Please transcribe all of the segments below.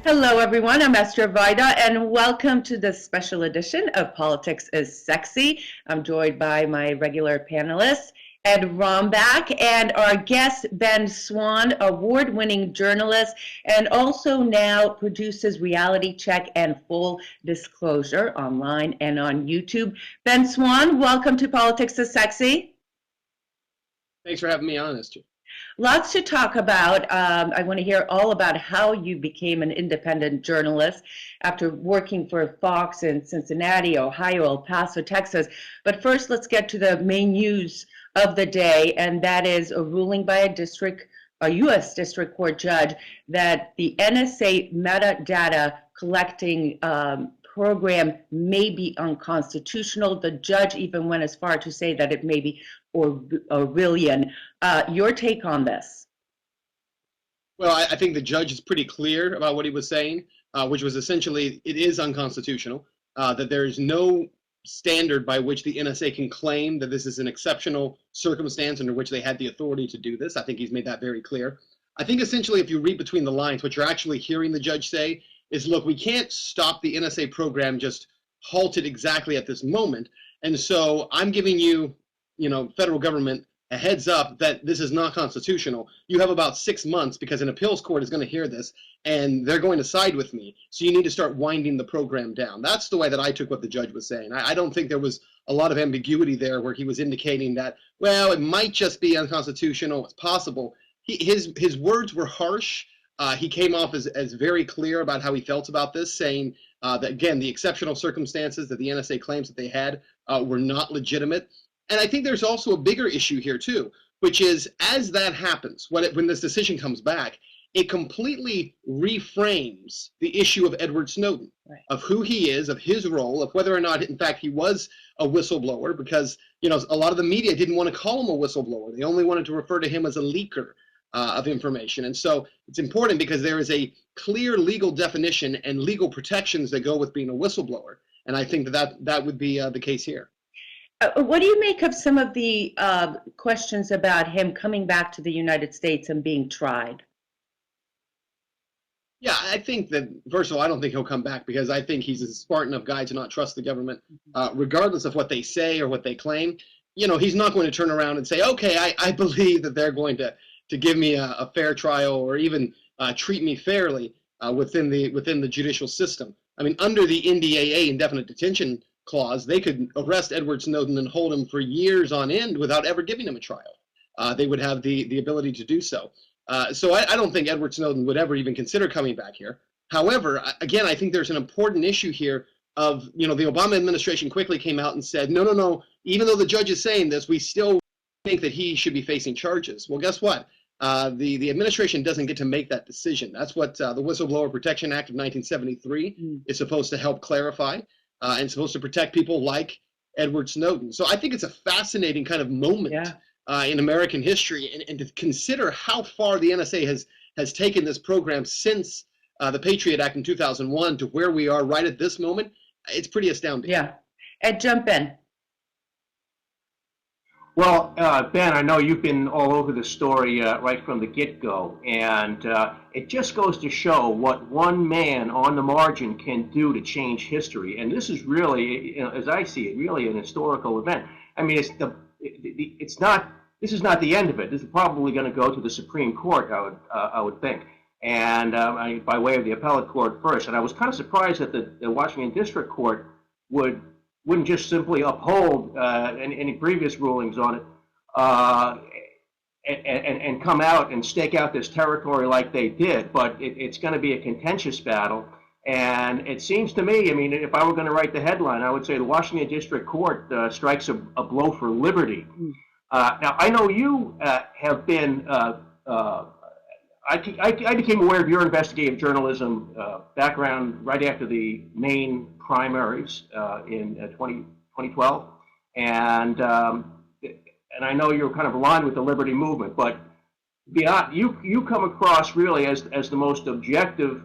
Hello, everyone. I'm Eszter Vajda, and welcome to this special edition of Politics is Sexy. I'm joined by my regular panelists, Ed Rombach, and our guest, Ben Swann, award-winning journalist, and also now produces Reality Check and Full Disclosure online and on YouTube. Ben Swann, welcome to Politics is Sexy. Thanks for having me on, Esther. Lots to talk about. I want to hear all about how you became an independent journalist after working for Fox in Cincinnati, Ohio, El Paso, Texas. But first, let's get to the main news of the day, and that is a ruling by a U.S. District Court judge that the NSA metadata collecting program may be unconstitutional. The judge even went as far to say that it may be Orwellian. Your take on this? Well, I think the judge is pretty clear about what he was saying, which was essentially it is unconstitutional, that there is no standard by which the NSA can claim that this is an exceptional circumstance under which they had the authority to do this. I think he's made that very clear. I think essentially if you read between the lines, what you're actually hearing the judge say is, look, we can't stop the NSA program just halted exactly at this moment. And so I'm giving you, federal government a heads up that this is not constitutional. You have about 6 months because an appeals court is going to hear this and they're going to side with me. So you need to start winding the program down. That's the way that I took what the judge was saying. I don't think there was a lot of ambiguity there where he was indicating that, well, it might just be unconstitutional. It's possible. His words were harsh. He came off as very clear about how he felt about this, saying that, again, the exceptional circumstances that the NSA claims that they had were not legitimate. And I think there's also a bigger issue here, too, which is as that happens, when this decision comes back, it completely reframes the issue of Edward Snowden, right, of who he is, of his role, of whether or not, in fact, he was a whistleblower, because, a lot of the media didn't want to call him a whistleblower. They only wanted to refer to him as a leaker of information. And so it's important because there is a clear legal definition and legal protections that go with being a whistleblower. And I think that would be the case here. What do you make of some of the questions about him coming back to the United States and being tried? Yeah, I think that, first of all, I don't think he'll come back because I think he's a smart enough guy to not trust the government, regardless of what they say or what they claim. He's not going to turn around and say, okay, I believe that they're going to give me a fair trial or even treat me fairly within the judicial system. I mean, under the NDAA, indefinite detention clause, they could arrest Edward Snowden and hold him for years on end without ever giving him a trial. They would have the ability to do so. So I don't think Edward Snowden would ever even consider coming back here. However, again, I think there's an important issue here of, the Obama administration quickly came out and said, no, even though the judge is saying this, we still think that he should be facing charges. Well, guess what? The administration doesn't get to make that decision. That's what the Whistleblower Protection Act of 1973 is supposed to help clarify. And supposed to protect people like Edward Snowden. So I think it's a fascinating kind of moment in American history, and to consider how far the NSA has taken this program since the Patriot Act in 2001 to where we are right at this moment, it's pretty astounding. Yeah. Ed, jump in. Well, Ben, I know you've been all over the story right from the get-go, and it just goes to show what one man on the margin can do to change history. And this is really, as I see it, really an historical event. I mean, this is not the end of it. This is probably going to go to the Supreme Court, I would think, and by way of the appellate court first. And I was kind of surprised that the Washington District Court wouldn't just simply uphold any previous rulings on it and come out and stake out this territory like they did. But it's going to be a contentious battle. And it seems to me, I mean, if I were going to write the headline, I would say the Washington District Court strikes a blow for liberty. Now, I know you have been, I became aware of your investigative journalism background right after the Maine primaries in 2012, and I know you're kind of aligned with the Liberty Movement, but beyond, you come across really as the most objective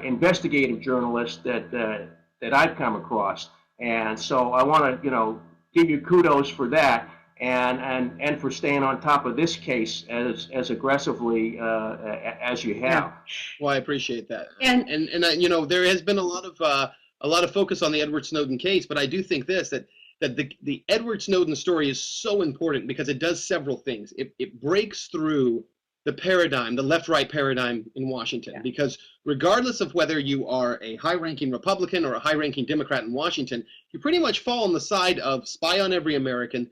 investigative journalist that I've come across, and so I want to give you kudos for that. and for staying on top of this case as aggressively as you have. Well, I appreciate that. And You know, there has been a lot of focus on the Edward Snowden case, but I do think that the Edward Snowden story is so important because it does several things. It breaks through the paradigm, the left-right paradigm in Washington, because regardless of whether you are a high-ranking Republican or a high-ranking Democrat in Washington, you pretty much fall on the side of spy on every American,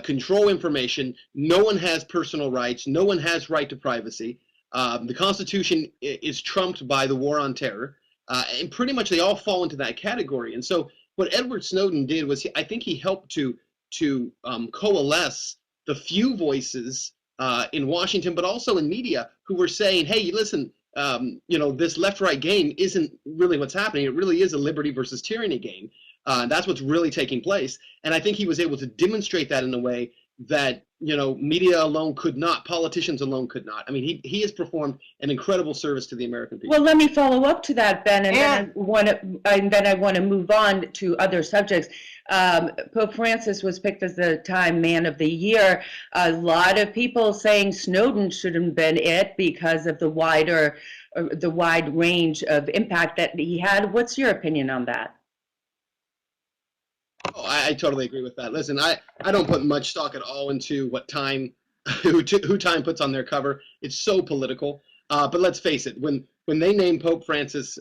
control information. No one has personal rights. No one has right to privacy. The Constitution is trumped by the war on terror, and pretty much they all fall into that category. And so what Edward Snowden did was, I think he helped to coalesce the few voices in Washington, but also in media, who were saying, hey, listen, you know, this left-right game isn't really what's happening. It really is a liberty versus tyranny game. That's what's really taking place. And I think he was able to demonstrate that in a way that, you know, media alone could not, politicians alone could not. I mean, he has performed an incredible service to the American people. well, let me follow up to that, Ben, and then I want to move on to other subjects. Pope Francis was picked as the Time Man of the Year. A lot of people saying Snowden shouldn't have been it because of the wide range of impact that he had. What's your opinion on that? Oh, I totally agree with that. Listen, I don't put much stock at all into what Time, who Time puts on their cover. It's so political. But let's face it, when they named Pope Francis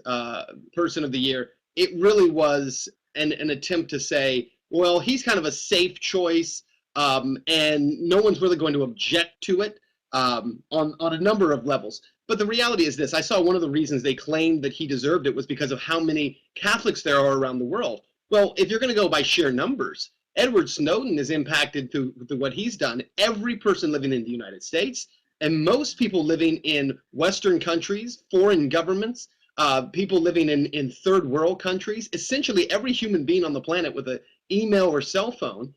Person of the Year, it really was an attempt to say, well, he's kind of a safe choice, and no one's really going to object to it on a number of levels. But the reality is this: I saw one of the reasons they claimed that he deserved it was because of how many Catholics there are around the world. Well, if you're going to go by sheer numbers, Edward Snowden is impacted through what he's done. Every person living in the United States, and most people living in Western countries, foreign governments, people living in third world countries, essentially every human being on the planet with an email or cell phone,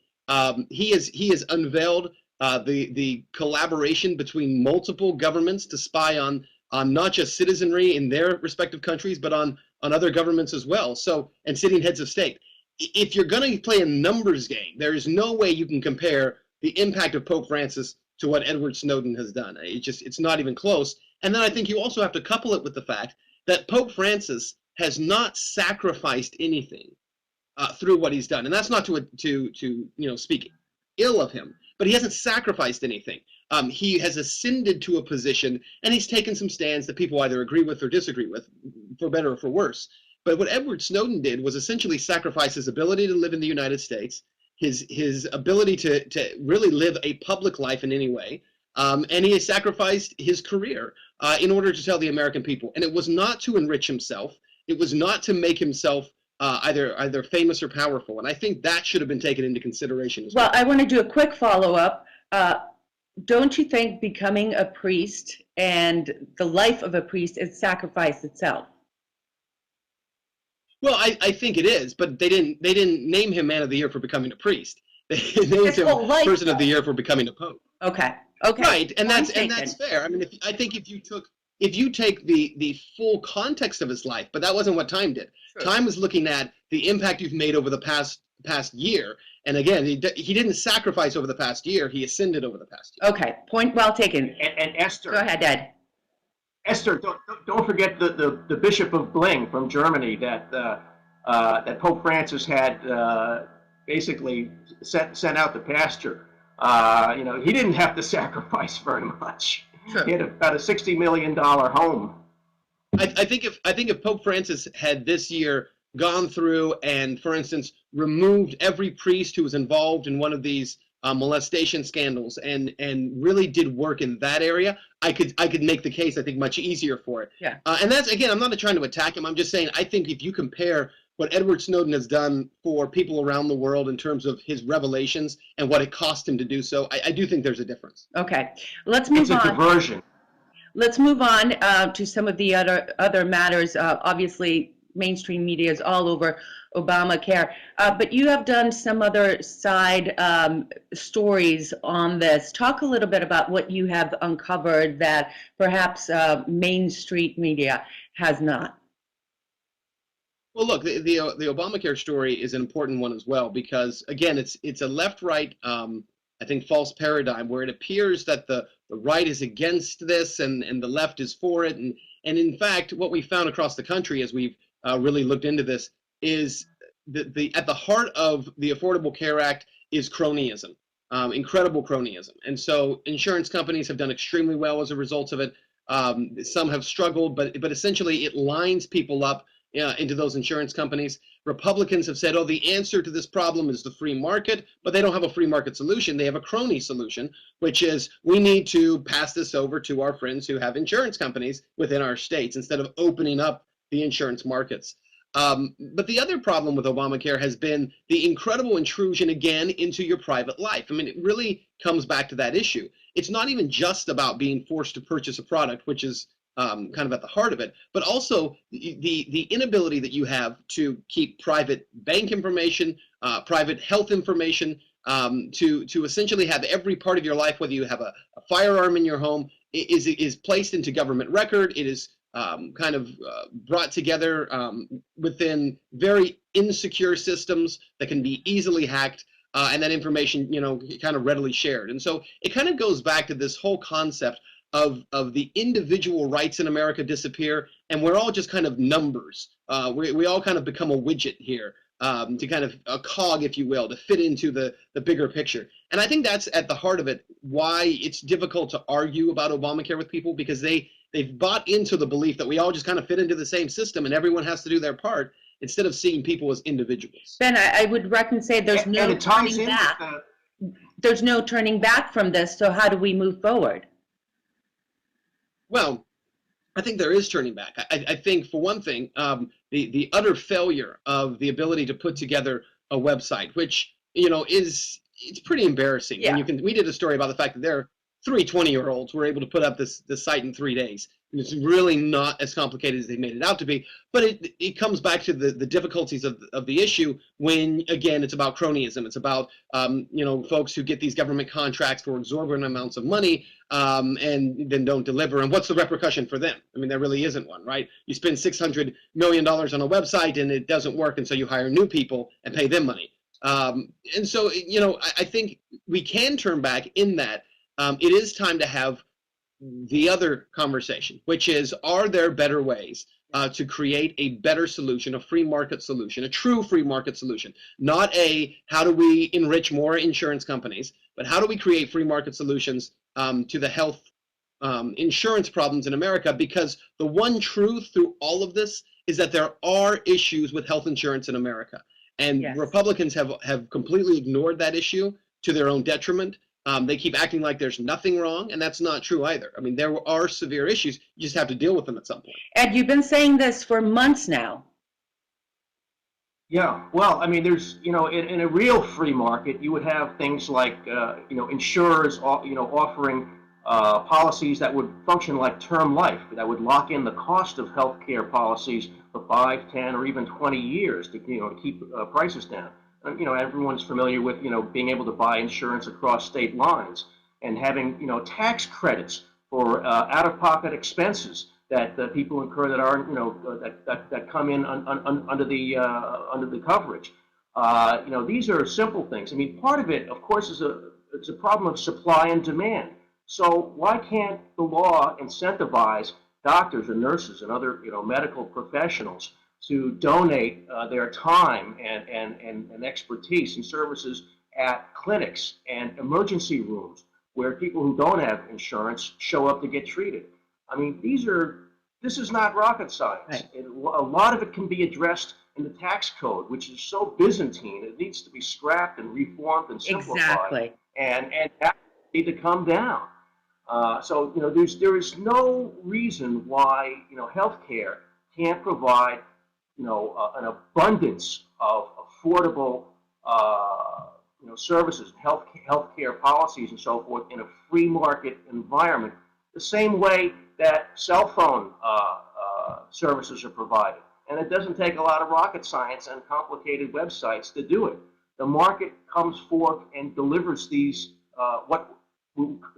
he has unveiled the collaboration between multiple governments to spy on not just citizenry in their respective countries, but on other governments as well. So, and sitting heads of state. If you're going to play a numbers game, there is no way you can compare the impact of Pope Francis to what Edward Snowden has done. It's not even close. And then I think you also have to couple it with the fact that Pope Francis has not sacrificed anything through what he's done. And that's not to speak ill of him, but he hasn't sacrificed anything. He has ascended to a position, and he's taken some stands that people either agree with or disagree with, for better or for worse. But what Edward Snowden did was essentially sacrifice his ability to live in the United States, his ability to really live a public life in any way, and he has sacrificed his career in order to tell the American people. And it was not to enrich himself. It was not to make himself either famous or powerful. And I think that should have been taken into consideration as well. Well, I want to do a quick follow-up. Don't you think becoming a priest and the life of a priest is sacrifice itself? Well, I think it is, but they didn't name him Man of the Year for becoming a priest. They named him Person of the Year for becoming a pope. Okay. Right, and that's fair. I mean, I think if you take the full context of his life, but that wasn't what Time did. Sure. Time was looking at the impact you've made over the past year, and again, he didn't sacrifice over the past year. He ascended over the past year. Okay, point well taken. And Esther, go ahead, Ed. Esther, don't forget the Bishop of Bling from Germany that Pope Francis had basically sent out to pasture. He didn't have to sacrifice very much. Sure. He had about a $60 million home. I think if Pope Francis had this year gone through and, for instance, removed every priest who was involved in one of these molestation scandals and really did work in that area, I could make the case, I think, much easier for it. Yeah. And that's, again, I'm not trying to attack him. I'm just saying I think if you compare what Edward Snowden has done for people around the world in terms of his revelations and what it cost him to do so, I do think there's a difference. Okay, let's move on. It's a diversion. Let's move on to some of the other matters. Obviously, mainstream media is all over Obamacare, but you have done some other side stories on this. Talk a little bit about what you have uncovered that perhaps mainstream media has not. Well, look, the Obamacare story is an important one as well because, again, it's a left-right I think, false paradigm where it appears that the right is against this and the left is for it. And in fact, what we found across the country as we've really looked into this is at the heart of the Affordable Care Act is cronyism, incredible cronyism. And so insurance companies have done extremely well as a result of it. Some have struggled, but essentially it lines people up into those insurance companies. Republicans have said, oh, the answer to this problem is the free market, but they don't have a free market solution. They have a crony solution, which is we need to pass this over to our friends who have insurance companies within our states instead of opening up the insurance markets. But the other problem with Obamacare has been the incredible intrusion again into your private life. I mean, it really comes back to that issue. It's not even just about being forced to purchase a product, which is kind of at the heart of it, but also the inability that you have to keep private bank information, private health information, to essentially have every part of your life, whether you have a firearm in your home, is placed into government record. It is kind of brought together within very insecure systems that can be easily hacked, and that information, kind of readily shared. And so it kind of goes back to this whole concept of the individual rights in America disappear, and we're all just kind of numbers. We all kind of become a widget here, to kind of a cog, if you will, to fit into the bigger picture. And I think that's at the heart of it, why it's difficult to argue about Obamacare with people, because they've bought into the belief that we all just kind of fit into the same system and everyone has to do their part, instead of seeing people as individuals. Ben, I would reckon say there's no turning back. There's no turning back from this, so how do we move forward? Well, I think there is turning back. I think, for one thing, the utter failure of the ability to put together a website, which it's pretty embarrassing. Yeah. And we did a story about the fact that there are 3 20-year-olds were able to put up this site in 3 days. And it's really not as complicated as they made it out to be. But it comes back to the difficulties of the issue when, again, it's about cronyism. It's about, folks who get these government contracts for exorbitant amounts of money and then don't deliver. And what's the repercussion for them? I mean, there really isn't one, right? You spend $600 million on a website and it doesn't work, and so you hire new people and pay them money. And so, I think we can turn back in that. It is time to have the other conversation, which is, are there better ways to create a better solution, a free market solution, a true free market solution? Not how do we enrich more insurance companies, but how do we create free market solutions to the health insurance problems in America? Because the one truth through all of this is that there are issues with health insurance in America. And yes, Republicans have completely ignored that issue to their own detriment. They keep acting like there's nothing wrong, and that's not true either. I mean, there are severe issues. You just have to deal with them at some point. Ed, you've been saying this for months now. Yeah, well, I mean, there's, in a real free market, you would have things like, insurers, offering policies that would function like term life, that would lock in the cost of health care policies for 5, 10, or even 20 years to, to keep prices down. Everyone's familiar with, being able to buy insurance across state lines and having, tax credits for out-of-pocket expenses that people incur that aren't, that come in under the coverage. These are simple things. I mean, part of it, of course, it's a problem of supply and demand. So why can't the law incentivize doctors and nurses and other, medical professionals to donate their time and expertise and services at clinics and emergency rooms where people who don't have insurance show up to get treated? I mean, this is not rocket science. Right. A lot of it can be addressed in the tax code, which is so Byzantine. It needs to be scrapped and reformed and simplified. Exactly. And that need to come down. So there is no reason why healthcare can't provide an abundance of affordable services, healthcare policies, and so forth in a free market environment, the same way that cell phone services are provided. And it doesn't take a lot of rocket science and complicated websites to do it. The market comes forth and delivers these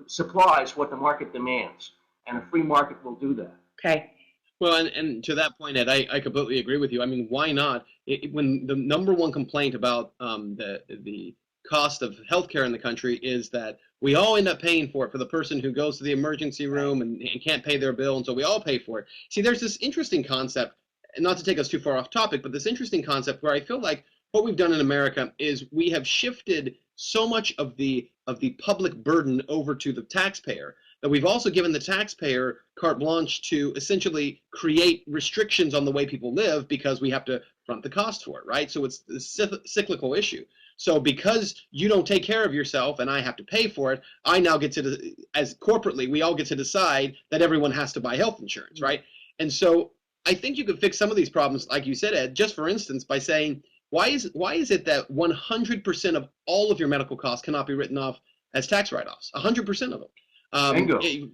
supplies what the market demands, and a free market will do that. Okay. Well, and to that point, Ed, I completely agree with you. I mean, why not? When the number one complaint about the cost of healthcare in the country is that we all end up paying for it for the person who goes to the emergency room and can't pay their bill, and so we all pay for it. See, there's this interesting concept, and not to take us too far off topic, but this interesting concept where I feel like what we've done in America is we have shifted so much of the public burden over to the taxpayer that we've also given the taxpayer carte blanche to essentially create restrictions on the way people live because we have to front the cost for it, right? So it's a cyclical issue. So because you don't take care of yourself and I have to pay for it, I now get to, as corporately, we all get to decide that everyone has to buy health insurance, right? And so I think you could fix some of these problems, like you said, Ed, just for instance, by saying, why is it that 100% of all of your medical costs cannot be written off as tax write-offs? 100% of them.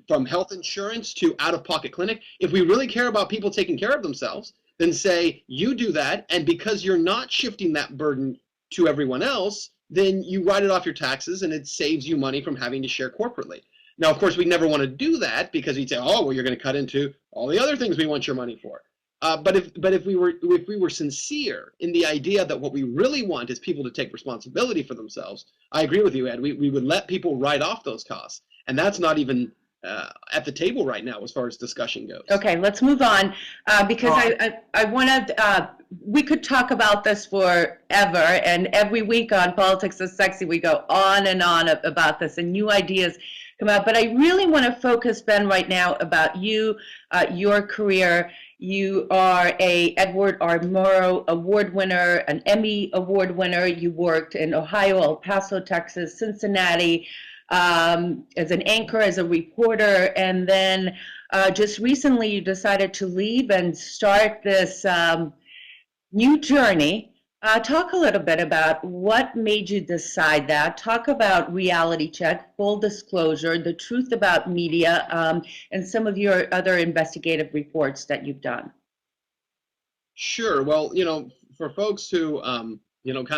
From health insurance to out-of-pocket clinic. If we really care about people taking care of themselves, then say you do that, and because you're not shifting that burden to everyone else, then you write it off your taxes and it saves you money from having to share corporately. Now, of course, we never want to do that because we'd say, oh, well, you're going to cut into all the other things we want your money for. But if we were sincere in the idea that what we really want is people to take responsibility for themselves, I agree with you, Ed. We would let people write off those costs, and that's not even at the table right now as far as discussion goes. Okay, let's move on because I want to. We could talk about this forever, and every week on Politics is Sexy, we go on and on about this, and new ideas come out. But I really want to focus, Ben, right now about you, your career. You are a Edward R. Murrow Award winner, an Emmy Award winner. You worked in Ohio, El Paso, Texas, Cincinnati, as an anchor, as a reporter, and then just recently you decided to leave and start this new journey. Talk a little bit about what made you decide that. Talk about Reality Check, full disclosure, the truth about media, and some of your other investigative reports that you've done. Sure. Well, for folks who, kind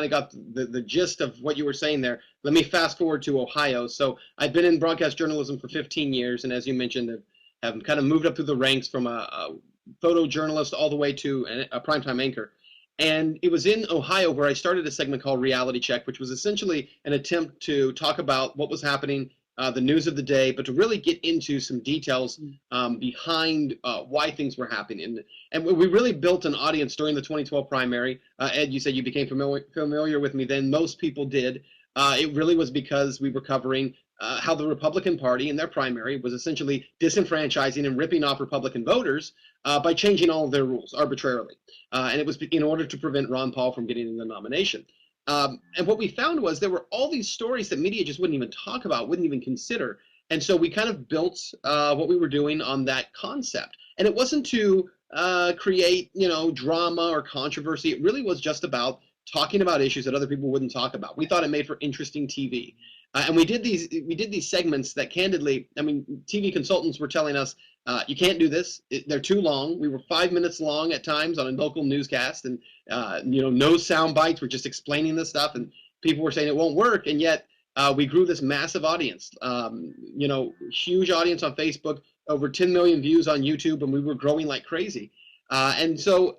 of got the gist of what you were saying there, let me fast forward to Ohio. So I've been in broadcast journalism for 15 years, and as you mentioned, have kind of moved up through the ranks from a photojournalist all the way to a primetime anchor. And it was in Ohio where I started a segment called Reality Check, which was essentially an attempt to talk about what was happening, the news of the day, but to really get into some details behind why things were happening. And we really built an audience during the 2012 primary. Ed, you said you became familiar with me then. Most people did. It really was because we were covering how the Republican Party in their primary was essentially disenfranchising and ripping off Republican voters by changing all of their rules arbitrarily. And it was in order to prevent Ron Paul from getting in the nomination. And what we found was there were all these stories that media just wouldn't even talk about, wouldn't even consider. And so we kind of built what we were doing on that concept. And it wasn't to create, drama or controversy. It really was just about talking about issues that other people wouldn't talk about. We thought it made for interesting TV. And we did these segments that candidly, TV consultants were telling us, you can't do this. They're too long. We were 5 minutes long at times on a local newscast, and no sound bites. We're just explaining this stuff, and people were saying it won't work. And yet we grew this massive audience, huge audience on Facebook, over 10 million views on YouTube, and we were growing like crazy. And so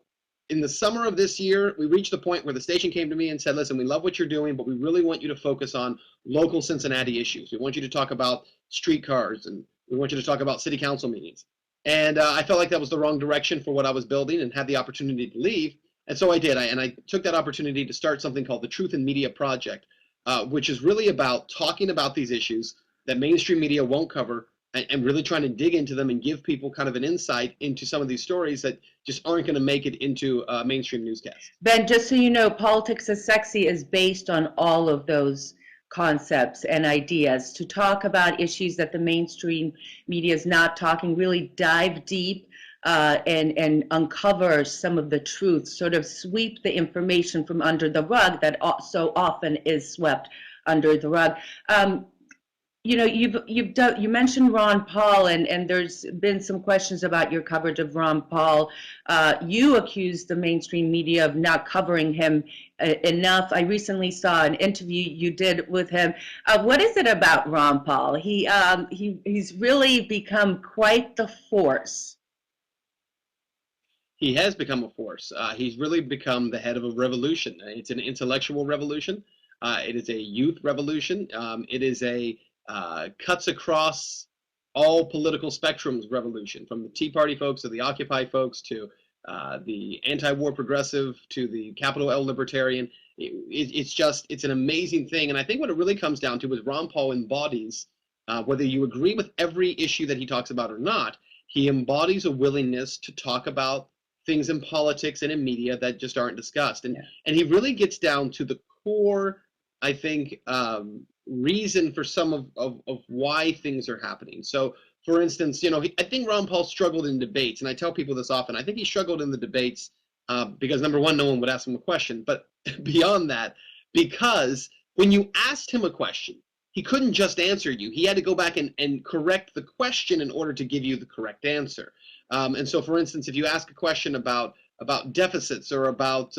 in the summer of this year, we reached the point where the station came to me and said, listen, we love what you're doing, but we really want you to focus on local Cincinnati issues. We want you to talk about streetcars, and we want you to talk about city council meetings. And I felt like that was the wrong direction for what I was building and had the opportunity to leave. And so I did. I took that opportunity to start something called the Truth in Media Project, which is really about talking about these issues that mainstream media won't cover, and really trying to dig into them and give people kind of an insight into some of these stories that just aren't going to make it into a mainstream newscast. Ben, just so you know, Politics is Sexy is based on all of those concepts and ideas to talk about issues that the mainstream media is not talking, really dive deep and uncover some of the truth, sort of sweep the information from under the rug that so often is swept under the rug. You mentioned Ron Paul, and there's been some questions about your coverage of Ron Paul. You accused the mainstream media of not covering him enough. I recently saw an interview you did with him. What is it about Ron Paul? He's really become quite the force. He has become a force. He's really become the head of a revolution. It's an intellectual revolution. It is a youth revolution. It is a cuts across all political spectrums revolution, from the Tea Party folks to the Occupy folks to the anti-war progressive to the capital L libertarian. It's an amazing thing. And I think what it really comes down to is Ron Paul embodies, whether you agree with every issue that he talks about or not, he embodies a willingness to talk about things in politics and in media that just aren't discussed. And he really gets down to the core, I think, reason for some of why things are happening. So, for instance, I think Ron Paul struggled in debates, and I tell people this often. I think he struggled in the debates because, number one, no one would ask him a question. But beyond that, because when you asked him a question, he couldn't just answer you. He had to go back and correct the question in order to give you the correct answer. And so, for instance, if you ask a question about deficits or about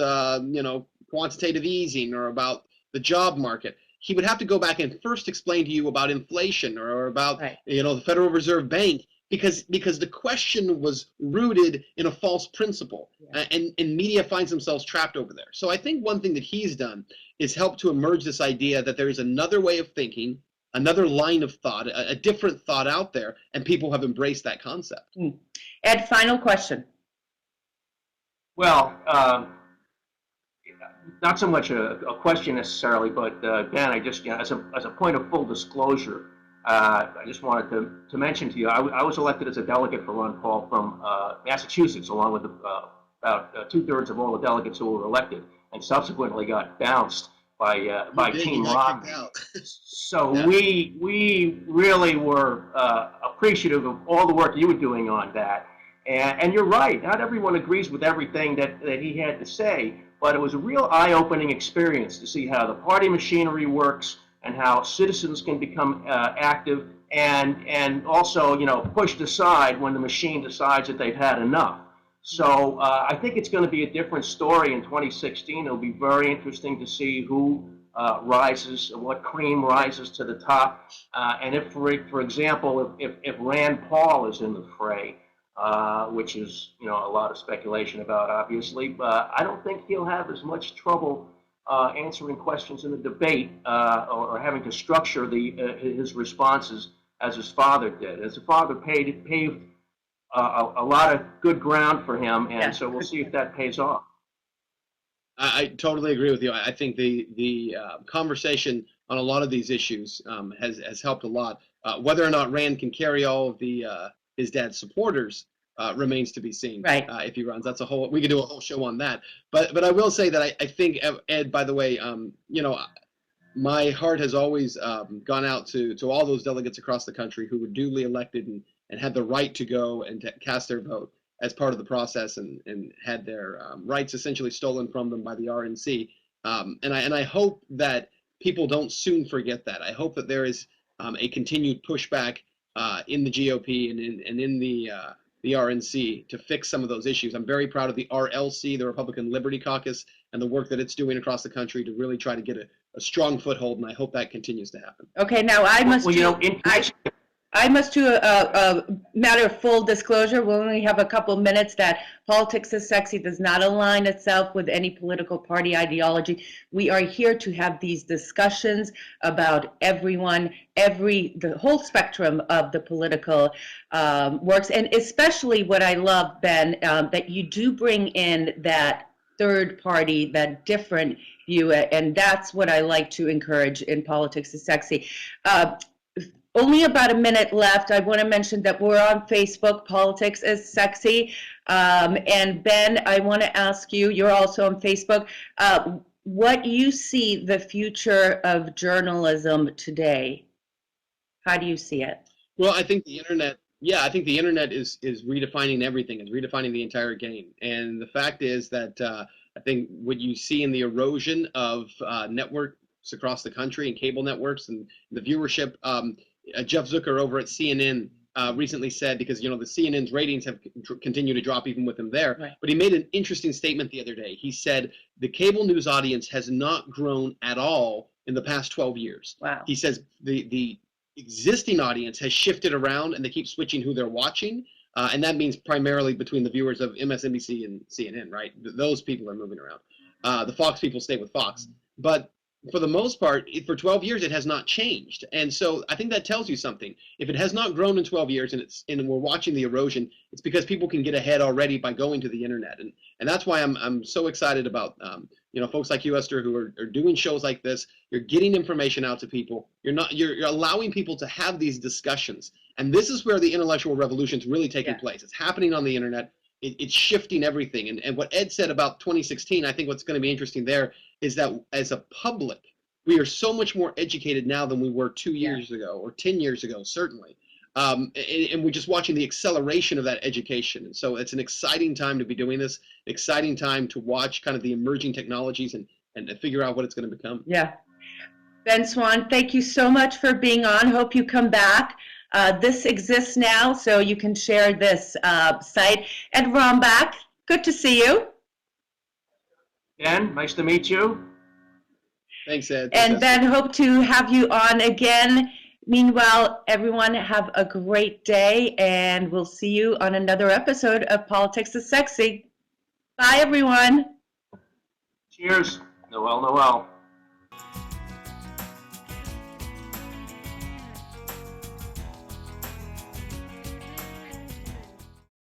quantitative easing or about the job market, he would have to go back and first explain to you about inflation or about the Federal Reserve Bank, because the question was rooted in a false principle, and media finds themselves trapped over there. So I think one thing that he's done is help to emerge this idea that there is another way of thinking, another line of thought, a different thought out there, and people have embraced that concept. Ed, final question. Well, not so much a question necessarily, but Ben, I just, as a point of full disclosure, I just wanted to mention to you, I was elected as a delegate for Ron Paul from Massachusetts, along with about 2/3 of all the delegates who were elected, and subsequently got bounced by Team Romney. So we really were appreciative of all the work you were doing on that. And you're right, not everyone agrees with everything that he had to say, but it was a real eye-opening experience to see how the party machinery works and how citizens can become active and also, pushed aside when the machine decides that they've had enough. So I think it's going to be a different story in 2016. It'll be very interesting to see who rises, what cream rises to the top. And if, for example, if Rand Paul is in the fray, which is, a lot of speculation about, obviously, I don't think he'll have as much trouble answering questions in the debate or having to structure his responses as his father did. His father paved a lot of good ground for him, and so we'll see if that pays off. I totally agree with you. I think the conversation on a lot of these issues has helped a lot. Whether or not Rand can carry all of his dad's supporters remains to be seen. Right. If he runs, we could do a whole show on that. But I will say that I think, Ed, by the way, my heart has always gone out to all those delegates across the country who were duly elected and had the right to go and to cast their vote as part of the process and had their rights essentially stolen from them by the RNC. And I hope that people don't soon forget that. I hope that there is a continued pushback in the GOP and in the RNC to fix some of those issues. I'm very proud of the RLC, the Republican Liberty Caucus, and the work that it's doing across the country to really try to get a strong foothold, and I hope that continues to happen. Okay, now I must I must do a matter of full disclosure. We only have a couple of minutes that Politics is Sexy does not align itself with any political party ideology. We are here to have these discussions about everyone, the whole spectrum of the political works. And especially what I love, Ben, that you do bring in that third party, that different view, and that's what I like to encourage in Politics is Sexy. Only about a minute left. I want to mention that we're on Facebook, Politics is Sexy. And Ben, I want to ask you, you're also on Facebook, what you see the future of journalism today? How do you see it? Well, I think the internet, is redefining everything, is redefining the entire game. And the fact is that I think what you see in the erosion of networks across the country and cable networks and the viewership, Jeff Zucker over at CNN recently said, because the CNN's ratings have continued to drop even with him there, right. But he made an interesting statement the other day. He said the cable news audience has not grown at all in the past 12 years. Wow. He says the existing audience has shifted around and they keep switching who they're watching, and that means primarily between the viewers of MSNBC and CNN, right? Those people are moving around. The Fox people stay with Fox, but for the most part, for 12 years, it has not changed. And so I think that tells you something. If it has not grown in 12 years and we're watching the erosion, it's because people can get ahead already by going to the internet. And that's why I'm so excited about, folks like you, Eszter, who are doing shows like this. You're getting information out to people. You're allowing people to have these discussions. And this is where the intellectual revolution is really taking place. It's happening on the internet. It's shifting everything. And what Ed said about 2016, I think what's going to be interesting there is that as a public, we are so much more educated now than we were 2 years ago or 10 years ago, certainly. And we're just watching the acceleration of that education. And so it's an exciting time to be doing this, exciting time to watch kind of the emerging technologies and to figure out what it's going to become. Yeah. Ben Swann, thank you so much for being on. Hope you come back. This exists now, so you can share this site. Ed Rombach, good to see you. Ben, nice to meet you. Thanks, Ed. And Ben, hope to have you on again. Meanwhile, everyone have a great day, and we'll see you on another episode of Politics is Sexy. Bye, everyone. Cheers. Noel, Noel.